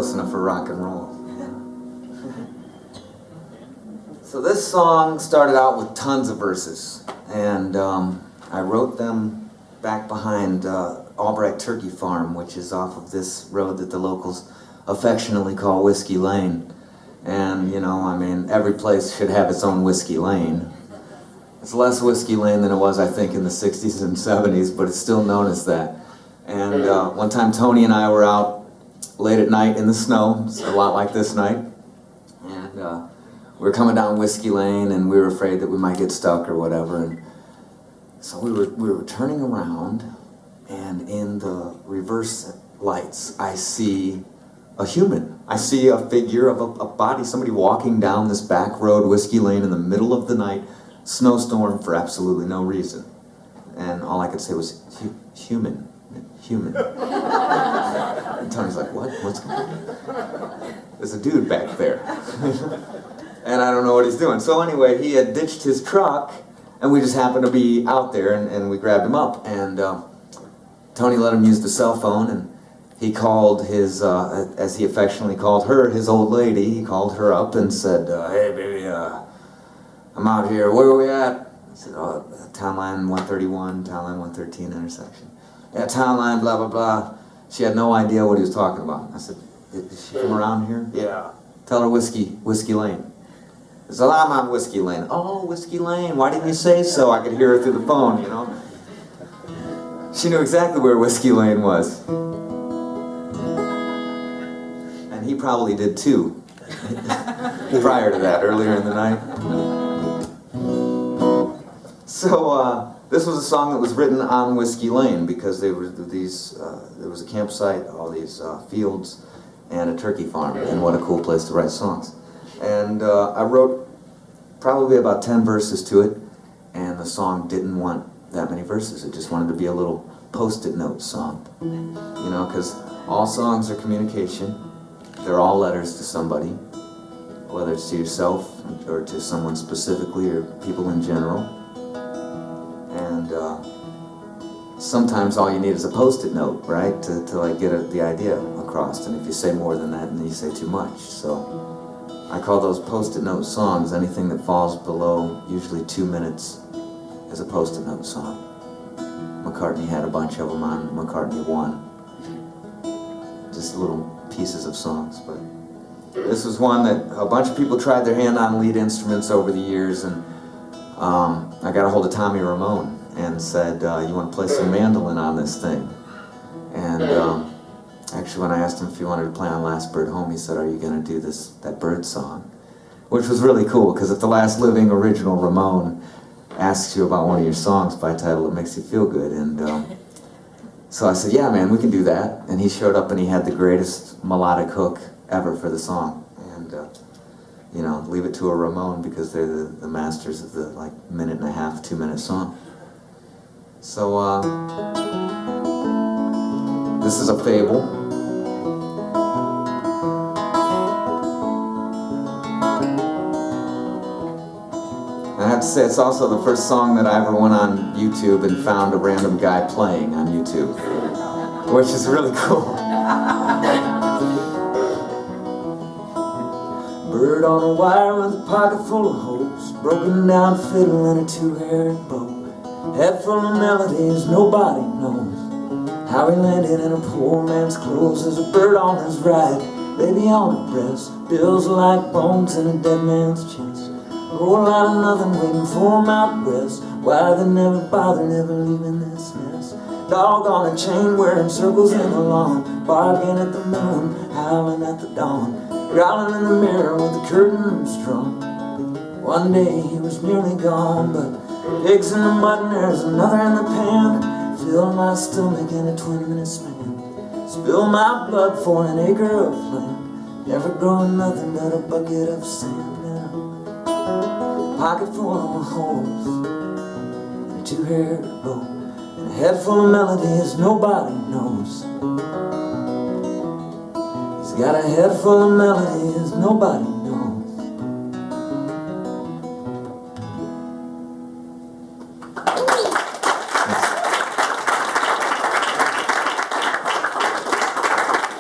close enough for rock and roll. So this song started out with tons of verses, and I wrote them back behind Albright Turkey Farm, which is off of this road that the locals affectionately call Whiskey Lane. And, you know, I mean, every place should have its own Whiskey Lane. It's less Whiskey Lane than it was, I think, in the 60s and 70s, but it's still known as that. And one time Tony and I were out late at night in the snow, it's a lot like this night, and we were coming down Whiskey Lane, and we were afraid that we might get stuck or whatever. And so we were turning around, and in the reverse lights, I see a human. I see a figure of a body, somebody walking down this back road, Whiskey Lane, in the middle of the night, snowstorm for absolutely no reason. And all I could say was, human. And Tony's like, what? What's going on? There's a dude back there. And I don't know what he's doing. So anyway, he had ditched his truck, and we just happened to be out there, and we grabbed him up. And Tony let him use the cell phone, and he called his, as he affectionately called her, his old lady. He called her up and said, hey baby, I'm out here, where are we at? I said, oh, Town Line 131, Town Line 113 intersection. Yeah, Town Line, blah, blah, blah. She had no idea what he was talking about. I said, is she from around here? Yeah. Tell her Whiskey Lane. I said, I'm on Whiskey Lane. Oh, Whiskey Lane, why didn't you say so? I could hear her through the phone, you know. She knew exactly where Whiskey Lane was. And he probably did too, prior to that, earlier in the night. So this was a song that was written on Whiskey Lane because there was a campsite, all these fields, and a turkey farm, and what a cool place to write songs. And I wrote probably about 10 verses to it, and the song didn't want that many verses. It just wanted to be a little post-it note song, you know, because all songs are communication. They're all letters to somebody, whether it's to yourself or to someone specifically or people in general. And sometimes all you need is a post-it note, right, to like get the idea across. And if you say more than that, then you say too much. So I call those post-it note songs. Anything that falls below usually 2 minutes is a post-it note song. McCartney had a bunch of them on McCartney 1. Just little pieces of songs, but this was one that a bunch of people tried their hand on lead instruments over the years, and I got a hold of Tommy Ramone and said, you want to play some mandolin on this thing? And actually when I asked him if he wanted to play on Last Bird Home, he said, are you going to do that bird song? Which was really cool, because if the last living original Ramone asks you about one of your songs by title, it makes you feel good. And so I said, yeah man, we can do that. And he showed up and he had the greatest melodic hook ever for the song. And you know, leave it to a Ramone, because they're the masters of the like 1.5, 2 minute song. So this is a fable. I have to say, it's also the first song that I ever went on YouTube and found a random guy playing on YouTube, which is really cool. Bird on a wire with a pocket full of holes, broken down fiddle and a two-haired bow, head full of melodies nobody knows, how he landed in a poor man's clothes. There's a bird on his right, baby on her breast, bills like bones in a dead man's chest. Roll out of nothing, waiting for him out west. Why they never bother, never leaving this nest. Dog on a chain, wearing circles in the lawn, barking at the moon, howling at the dawn, growling in the mirror with the curtains drawn. One day he was nearly gone, but pigs in the mud and there's another in the pan. Fill my stomach in a 20-minute span. Spill my blood for an acre of land, never growing nothing but a bucket of sand. Pocket full of holes, and a two-haired bow, and a head full of melodies nobody knows. He's got a head full of melodies nobody knows.